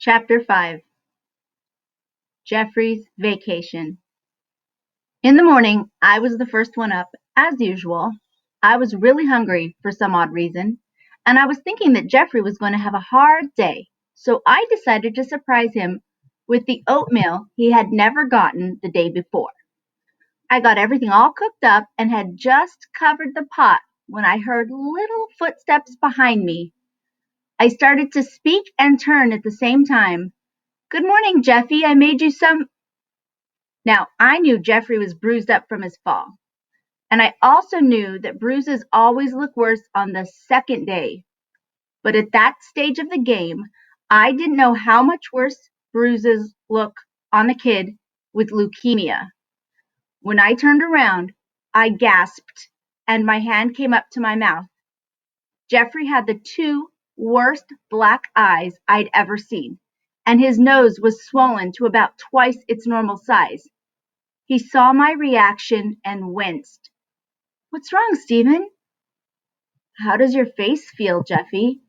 Chapter 5 Jeffrey's Vacation. In the morning, I was the first one up, as usual. I was really hungry for some odd reason, and I was thinking that Jeffrey was going to have a hard day, so I decided to surprise him with the oatmeal he had never gotten the day before. I got everything all cooked up and had just covered the pot when I heard little footsteps behind me. I started to speak and turn at the same time. "Good morning, Jeffy. I made you some—" Now, I knew Jeffrey was bruised up from his fall, and I also knew that bruises always look worse on the second day. But at that stage of the game, I didn't know how much worse bruises look on a kid with leukemia. When I turned around, I gasped, and my hand came up to my mouth. Jeffrey had the two worst black eyes I'd ever seen, and his nose was swollen to about twice its normal size. He saw my reaction and winced. "What's wrong, Stephen?" "How does your face feel, Jeffy?"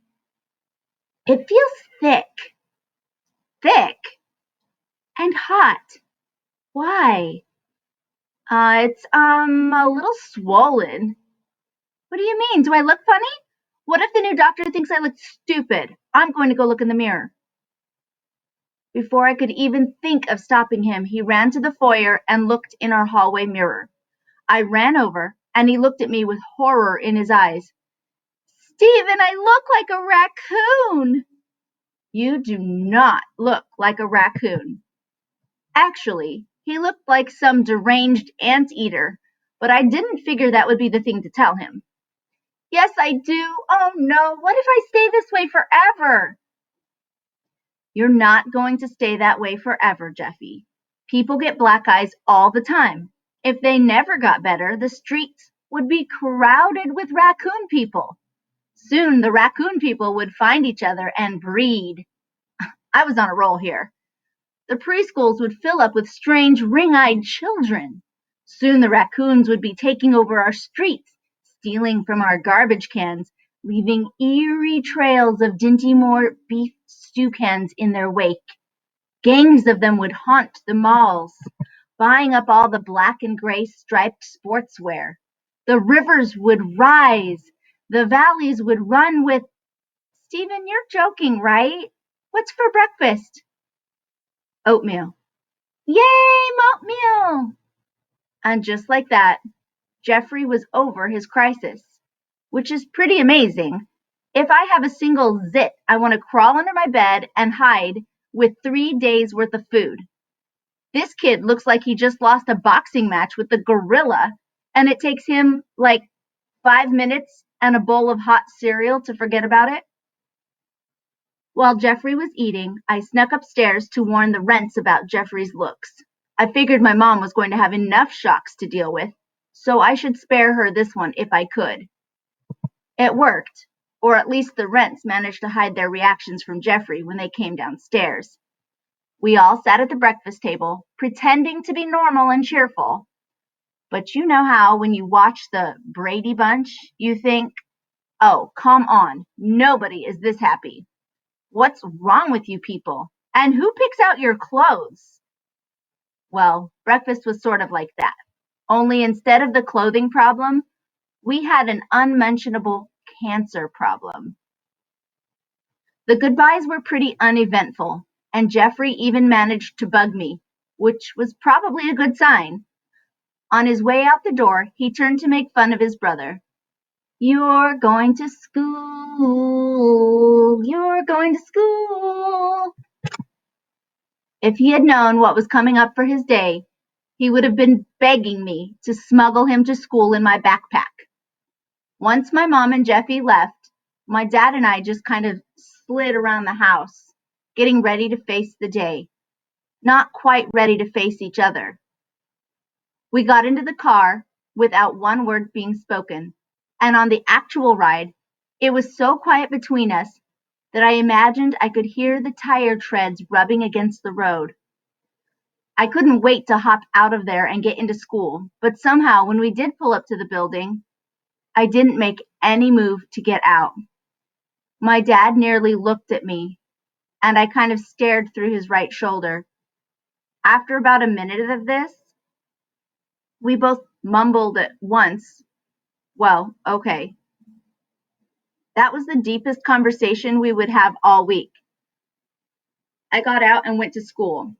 "It feels thick." "Thick?" "And hot." "Why?" It's a little swollen." "What do you mean? Do I look funny? What if the new doctor thinks I look stupid? I'm going to go look in the mirror." Before I could even think of stopping him, he ran to the foyer and looked in our hallway mirror. I ran over, and he looked at me with horror in his eyes. "Stephen, I look like a raccoon." "You do not look like a raccoon." Actually, he looked like some deranged anteater, but I didn't figure that would be the thing to tell him. "Yes, I do. Oh no, what if I stay this way forever?" "You're not going to stay that way forever, Jeffy. People get black eyes all the time. If they never got better, the streets would be crowded with raccoon people. Soon the raccoon people would find each other and breed." I was on a roll here. "The preschools would fill up with strange ring-eyed children. Soon the raccoons would be taking over our streets, stealing from our garbage cans, leaving eerie trails of Dinty Moore beef stew cans in their wake. Gangs of them would haunt the malls, buying up all the black and gray striped sportswear. The rivers would rise. The valleys would run with—" "Stephen, you're joking, right? What's for breakfast?" "Oatmeal." "Yay, oatmeal!" And just like that, Jeffrey was over his crisis, which is pretty amazing. If I have a single zit, I want to crawl under my bed and hide with 3 days worth of food. This kid looks like he just lost a boxing match with the gorilla, and it takes him like 5 minutes and a bowl of hot cereal to forget about it. While Jeffrey was eating, I snuck upstairs to warn the rents about Jeffrey's looks. I figured my mom was going to have enough shocks to deal with, so I should spare her this one if I could. It worked, or at least the rents managed to hide their reactions from Jeffrey when they came downstairs. We all sat at the breakfast table, pretending to be normal and cheerful. But you know how when you watch the Brady Bunch, you think, "Oh, come on, nobody is this happy. What's wrong with you people? And who picks out your clothes?" Well, breakfast was sort of like that. Only instead of the clothing problem, we had an unmentionable cancer problem. The goodbyes were pretty uneventful, and Jeffrey even managed to bug me, which was probably a good sign. On his way out the door, he turned to make fun of his brother. "You're going to school. You're going to school." If he had known what was coming up for his day, he would have been begging me to smuggle him to school in my backpack. Once my mom and Jeffy left, my dad and I just kind of slid around the house, getting ready to face the day. Not quite ready to face each other. We got into the car without one word being spoken, and on the actual ride, it was so quiet between us that I imagined I could hear the tire treads rubbing against the road. I couldn't wait to hop out of there and get into school, but somehow when we did pull up to the building, I didn't make any move to get out. My dad nearly looked at me. and I kind of stared through his right shoulder. After about a minute of this, we both mumbled at once, "Well, okay." That was the deepest conversation we would have all week. I got out and went to school.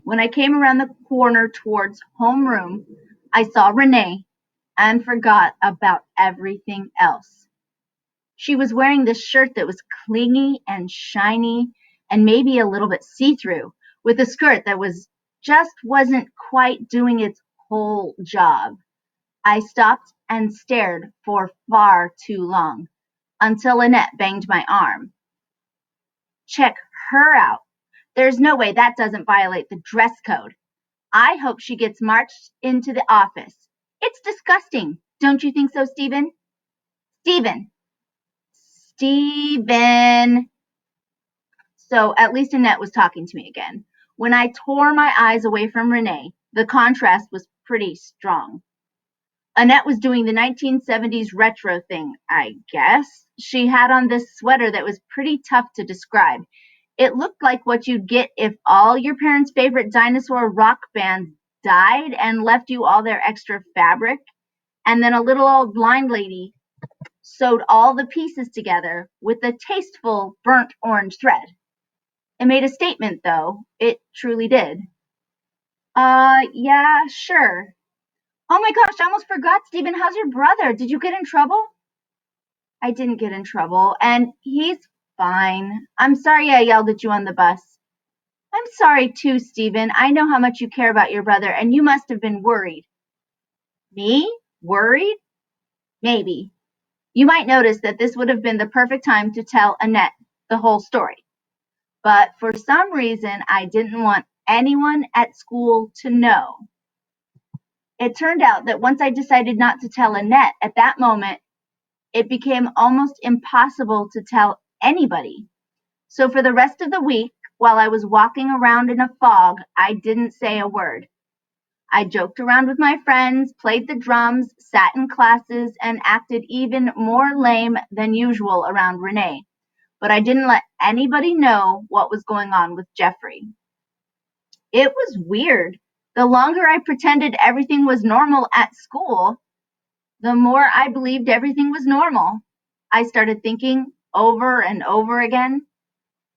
When I came around the corner towards homeroom, I saw Renee and forgot about everything else. She was wearing this shirt that was clingy and shiny and maybe a little bit see-through, with a skirt that wasn't quite doing its whole job. I stopped and stared for far too long, until Annette banged my arm. "Check her out. There's no way that doesn't violate the dress code. I hope she gets marched into the office. It's disgusting. Don't you think so, Stephen?" Stephen. Stephen. So at least Annette was talking to me again. When I tore my eyes away from Renee, the contrast was pretty strong. Annette was doing the 1970s retro thing, I guess. She had on this sweater that was pretty tough to describe. It looked like what you'd get if all your parents' favorite dinosaur rock bands died and left you all their extra fabric, and then a little old blind lady sewed all the pieces together with a tasteful burnt orange thread. It made a statement, though. It truly did. Yeah, sure. Oh my gosh, I almost forgot, Stephen. How's your brother? Did you get in trouble? I didn't get in trouble, and he's fine. I'm sorry I yelled at you on the bus. I'm sorry too, Stephen. I know how much you care about your brother, and you must have been worried. Me? Worried? Maybe. You might notice that this would have been the perfect time to tell Annette the whole story. But for some reason, I didn't want anyone at school to know. It turned out that once I decided not to tell Annette at that moment, it became almost impossible to tell anybody. So for the rest of the week, while I was walking around in a fog, I didn't say a word. I joked around with my friends, played the drums, sat in classes, and acted even more lame than usual around Renee. But I didn't let anybody know what was going on with Jeffrey. It was weird. The longer I pretended everything was normal at school, the more I believed everything was normal. I started thinking over and over again,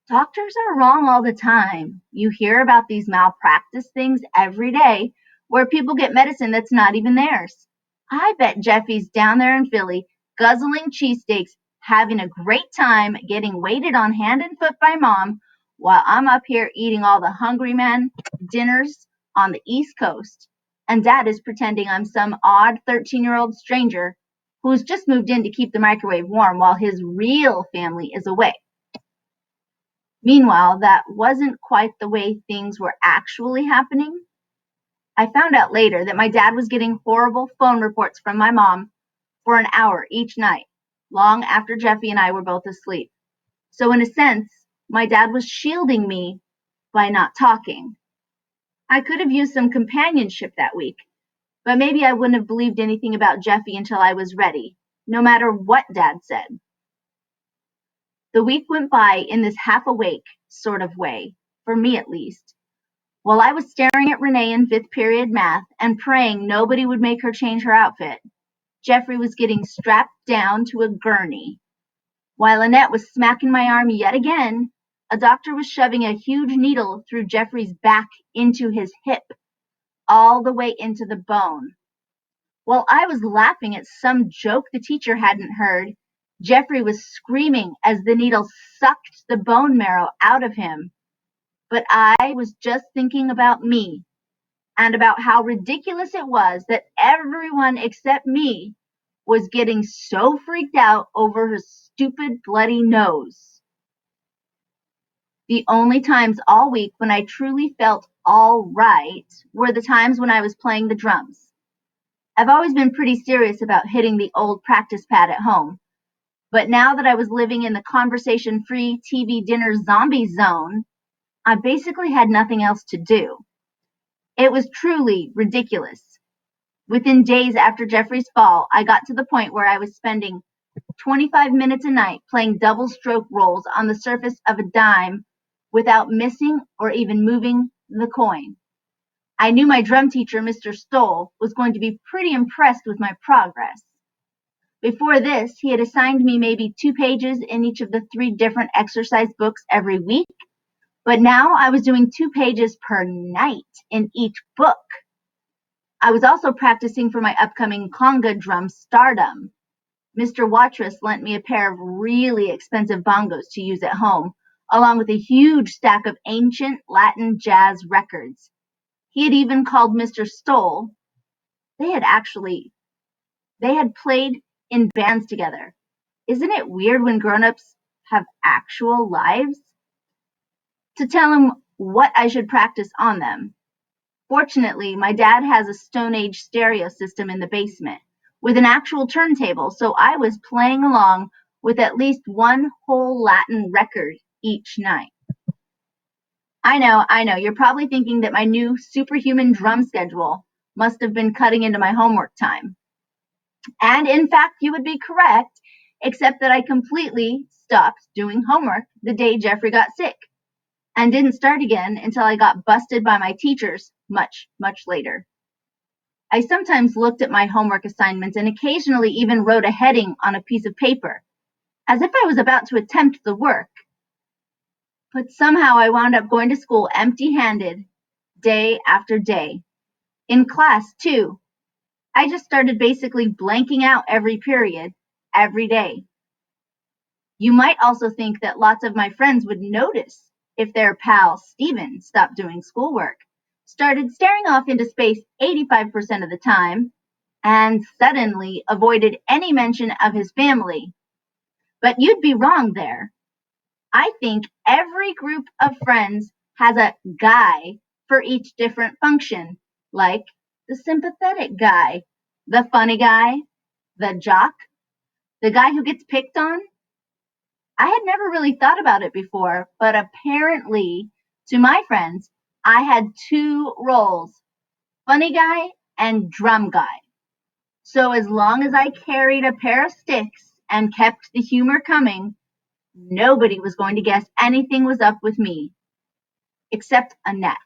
doctors are wrong all the time. You hear about these malpractice things every day where people get medicine that's not even theirs. I bet Jeffy's down there in Philly guzzling cheesesteaks, having a great time, getting waited on hand and foot by mom, while I'm up here eating all the hungry man dinners on the East Coast. And dad is pretending I'm some odd 13-year-old stranger who's just moved in to keep the microwave warm while his real family is away. Meanwhile, that wasn't quite the way things were actually happening. I found out later that my dad was getting horrible phone reports from my mom for an hour each night, long after Jeffy and I were both asleep. So in a sense, my dad was shielding me by not talking. I could have used some companionship that week, but maybe I wouldn't have believed anything about Jeffy until I was ready, no matter what Dad said. The week went by in this half-awake sort of way, for me at least. While I was staring at Renee in 5th period math and praying nobody would make her change her outfit, Jeffrey was getting strapped down to a gurney. While Annette was smacking my arm yet again, a doctor was shoving a huge needle through Jeffrey's back into his hip, all the way into the bone. While I was laughing at some joke the teacher hadn't heard, Jeffrey was screaming as the needle sucked the bone marrow out of him. But I was just thinking about me and about how ridiculous it was that everyone except me was getting so freaked out over her stupid bloody nose. The only times all week when I truly felt all right were the times when I was playing the drums. I've always been pretty serious about hitting the old practice pad at home, but now that I was living in the conversation-free TV dinner zombie zone, I basically had nothing else to do. It was truly ridiculous. Within days after Jeffrey's fall, I got to the point where I was spending 25 minutes a night playing double stroke rolls on the surface of a dime without missing or even moving the coin. I knew my drum teacher, Mr. Stoll, was going to be pretty impressed with my progress. Before this, he had assigned me maybe 2 pages in each of the 3 different exercise books every week, but now I was doing 2 pages per night in each book. I was also practicing for my upcoming conga drum stardom. Mr. Watrous lent me a pair of really expensive bongos to use at home, along with a huge stack of ancient Latin jazz records. He had even called Mr. Stoll. They had played in bands together. Isn't it weird when grown-ups have actual lives? To tell him what I should practice on them. Fortunately, my dad has a Stone Age stereo system in the basement with an actual turntable, so I was playing along with at least one whole Latin record each night. I know, you're probably thinking that my new superhuman drum schedule must have been cutting into my homework time. And in fact, you would be correct, except that I completely stopped doing homework the day Jeffrey got sick, and didn't start again until I got busted by my teachers much, much later. I sometimes looked at my homework assignments and occasionally even wrote a heading on a piece of paper, as if I was about to attempt the work. But somehow I wound up going to school empty-handed, day after day. In class, too. I just started basically blanking out every period, every day. You might also think that lots of my friends would notice if their pal Steven stopped doing schoolwork, started staring off into space 85% of the time, and suddenly avoided any mention of his family. But you'd be wrong there. I think every group of friends has a guy for each different function, like the sympathetic guy, the funny guy, the jock, the guy who gets picked on. I had never really thought about it before, but apparently, to my friends, I had 2 roles, funny guy and drum guy. So as long as I carried a pair of sticks and kept the humor coming, nobody was going to guess anything was up with me, except Annette.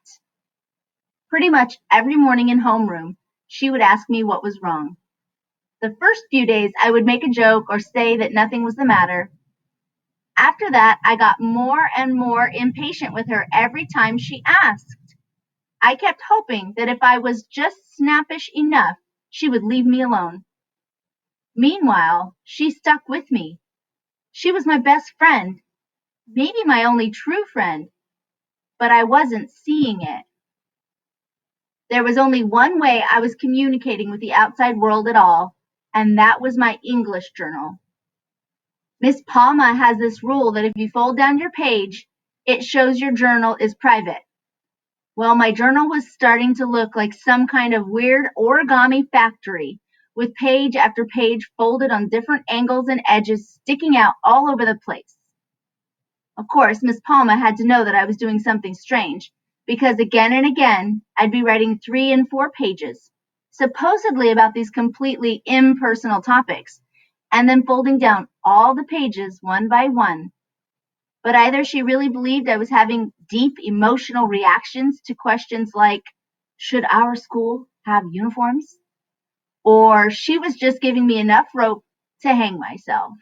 Pretty much every morning in homeroom, she would ask me what was wrong. The first few days, I would make a joke or say that nothing was the matter. After that, I got more and more impatient with her every time she asked. I kept hoping that if I was just snappish enough, she would leave me alone. Meanwhile, she stuck with me. She was my best friend, maybe my only true friend, but I wasn't seeing it. There was only one way I was communicating with the outside world at all, and that was my English journal. Miss Palma has this rule that if you fold down your page, it shows your journal is private. Well, my journal was starting to look like some kind of weird origami factory, with page after page folded on different angles and edges sticking out all over the place. Of course, Miss Palma had to know that I was doing something strange, because again and again, I'd be writing 3 and 4 pages, supposedly about these completely impersonal topics, and then folding down all the pages one by one. But either she really believed I was having deep emotional reactions to questions like, should our school have uniforms? Or she was just giving me enough rope to hang myself.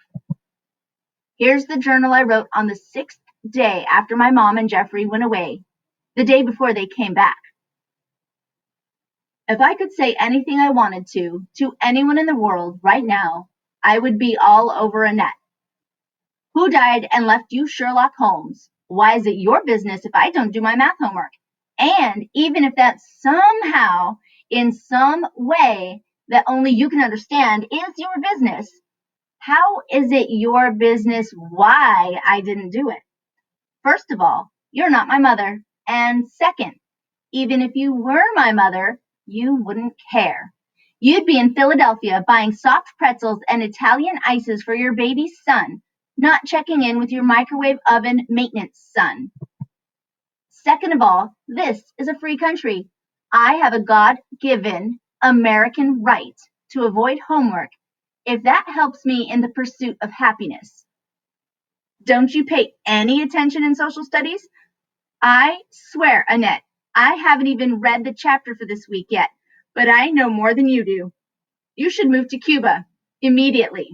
Here's the journal I wrote on the 6th day after my mom and Jeffrey went away, the day before they came back. If I could say anything I wanted to anyone in the world right now, I would be all over Annette. Who died and left you Sherlock Holmes? Why is it your business if I don't do my math homework? And even if that somehow, in some way that only you can understand is your business, how is it your business why I didn't do it? First of all, you're not my mother. And second, even if you were my mother, you wouldn't care. You'd be in Philadelphia buying soft pretzels and Italian ices for your baby's son, not checking in with your microwave oven maintenance son. Second of all, this is a free country. I have a God-given American right to avoid homework if that helps me in the pursuit of happiness. Don't you pay any attention in social studies? I swear, Annette, I haven't even read the chapter for this week yet, but I know more than you do. You should move to Cuba immediately.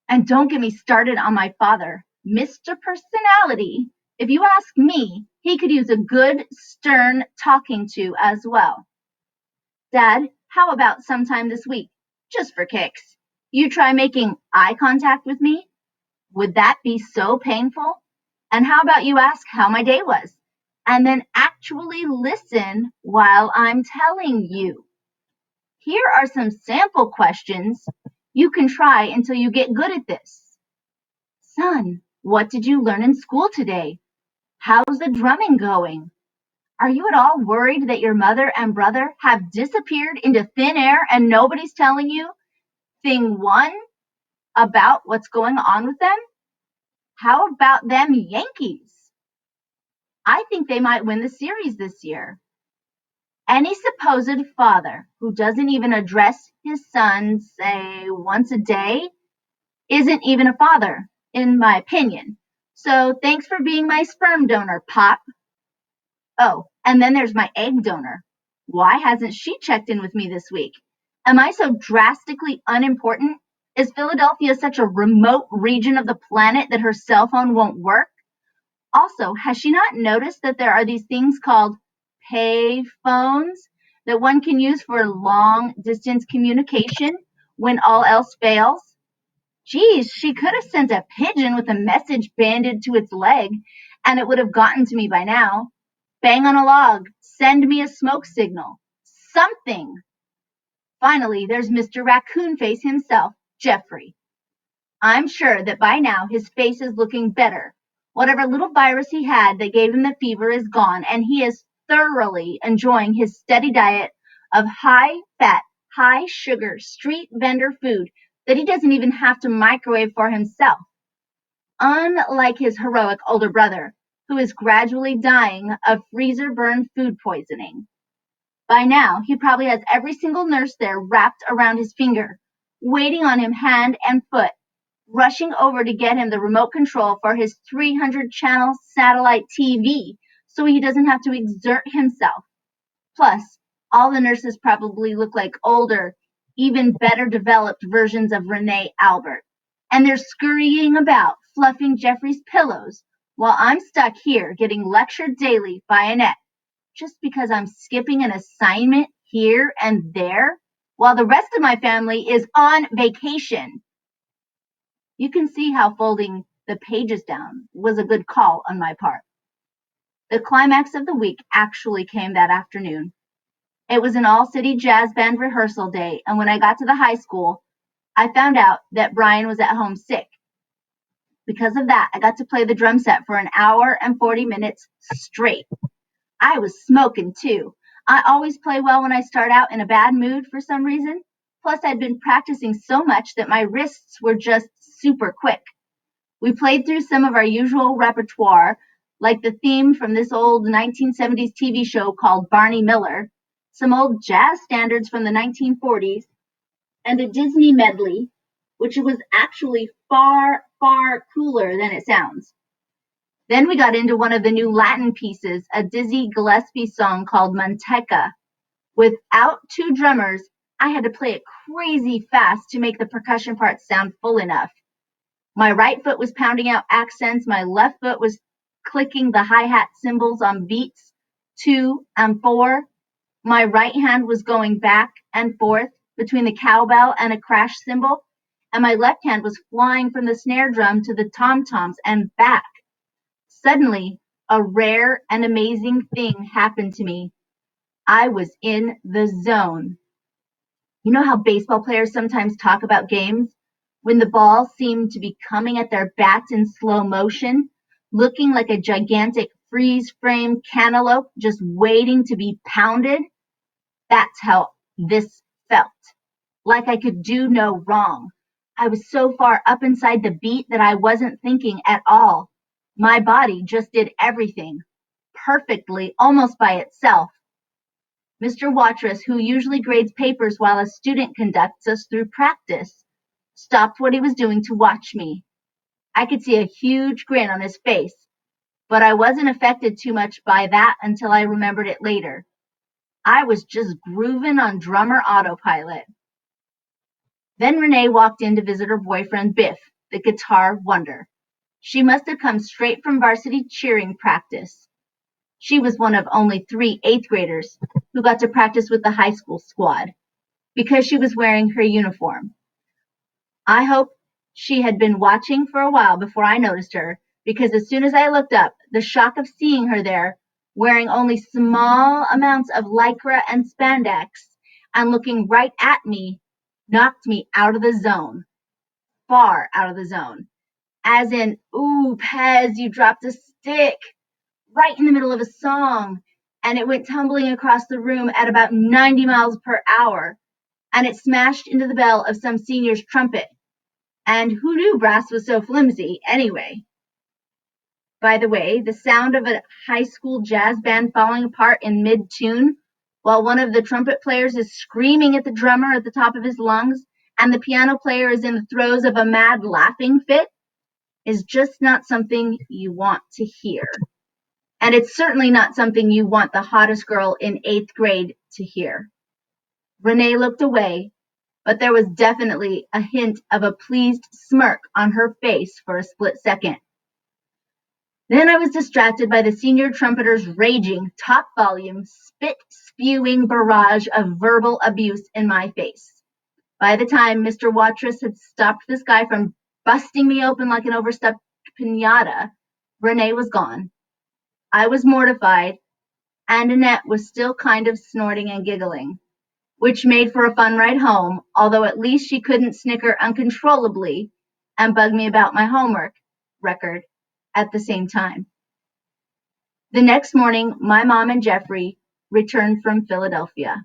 And don't get me started on my father, Mr. Personality. If you ask me, he could use a good, stern talking to as well. Dad, how about sometime this week, just for kicks? You try making eye contact with me? Would that be so painful? And how about you ask how my day was? And then actually listen while I'm telling you. Here are some sample questions you can try until you get good at this. Son, what did you learn in school today? How's the drumming going? Are you at all worried that your mother and brother have disappeared into thin air and nobody's telling you thing one about what's going on with them? How about them Yankees? I think they might win the series this year. Any supposed father who doesn't even address his son, say, once a day, isn't even a father, in my opinion. So thanks for being my sperm donor, Pop. Oh, and then there's my egg donor. Why hasn't she checked in with me this week? Am I so drastically unimportant? Is Philadelphia such a remote region of the planet that her cell phone won't work? Also, has she not noticed that there are these things called pay phones that one can use for long distance communication when all else fails? Geez, she could have sent a pigeon with a message banded to its leg and it would have gotten to me by now. Bang on a log, send me a smoke signal. Something. Finally, there's Mr. Raccoon Face himself, Jeffrey. I'm sure that by now his face is looking better. Whatever little virus he had that gave him the fever is gone, and he is thoroughly enjoying his steady diet of high-fat, high-sugar, street vendor food that he doesn't even have to microwave for himself. Unlike his heroic older brother, who is gradually dying of freezer-burned food poisoning. By now, he probably has every single nurse there wrapped around his finger, waiting on him hand and foot, rushing over to get him the remote control for his 300-channel satellite TV so he doesn't have to exert himself. Plus, all the nurses probably look like older, even better developed versions of Renee Albert. And they're scurrying about, fluffing Jeffrey's pillows, while I'm stuck here getting lectured daily by Annette, just because I'm skipping an assignment here and there, while the rest of my family is on vacation. You can see how folding the pages down was a good call on my part. The climax of the week actually came that afternoon. It was an all-city jazz band rehearsal day, and when I got to the high school, I found out that Brian was at home sick. Because of that, I got to play the drum set for an hour and 40 minutes straight. I was smoking too. I always play well when I start out in a bad mood for some reason. Plus, I'd been practicing so much that my wrists were just super quick. We played through some of our usual repertoire, like the theme from this old 1970s TV show called Barney Miller, some old jazz standards from the 1940s, and a Disney medley, which was actually far, far cooler than it sounds. Then we got into one of the new Latin pieces, a Dizzy Gillespie song called Manteca. Without two drummers, I had to play it crazy fast to make the percussion parts sound full enough. My right foot was pounding out accents, my left foot was clicking the hi-hat cymbals on beats 2 and 4. My right hand was going back and forth between the cowbell and a crash cymbal, and my left hand was flying from the snare drum to the tom-toms and back. Suddenly, a rare and amazing thing happened to me. I was in the zone. You know how baseball players sometimes talk about games? When the ball seemed to be coming at their bats in slow motion, looking like a gigantic freeze-frame cantaloupe just waiting to be pounded? That's how this felt. Like I could do no wrong. I was so far up inside the beat that I wasn't thinking at all. My body just did everything perfectly, almost by itself. Mr. Watrous, who usually grades papers while a student conducts us through practice, stopped what he was doing to watch me. I could see a huge grin on his face, but I wasn't affected too much by that until I remembered it later. I was just grooving on drummer autopilot. Then Renee walked in to visit her boyfriend Biff, the guitar wonder. She must have come straight from varsity cheering practice. She was one of only 3 eighth graders who got to practice with the high school squad because she was wearing her uniform. I hope she had been watching for a while before I noticed her, because as soon as I looked up, the shock of seeing her there, wearing only small amounts of lycra and spandex, and looking right at me, knocked me out of the zone. Far out of the zone. As in, ooh, Pez, you dropped a stick right in the middle of a song, and it went tumbling across the room at about 90 miles per hour, and it smashed into the bell of some senior's trumpet. And who knew brass was so flimsy, anyway? By the way, the sound of a high school jazz band falling apart in mid-tune, while one of the trumpet players is screaming at the drummer at the top of his lungs, and the piano player is in the throes of a mad laughing fit, is just not something you want to hear. And it's certainly not something you want the hottest girl in 8th grade to hear. Renee looked away, but there was definitely a hint of a pleased smirk on her face for a split second. Then I was distracted by the senior trumpeter's raging, top volume, spit-spewing barrage of verbal abuse in my face. By the time Mr. Watrous had stopped this guy from busting me open like an overstuffed piñata, Renee was gone. I was mortified, and Annette was still kind of snorting and giggling, which made for a fun ride home, although at least she couldn't snicker uncontrollably and bug me about my homework record at the same time. The next morning, my mom and Jeffrey returned from Philadelphia.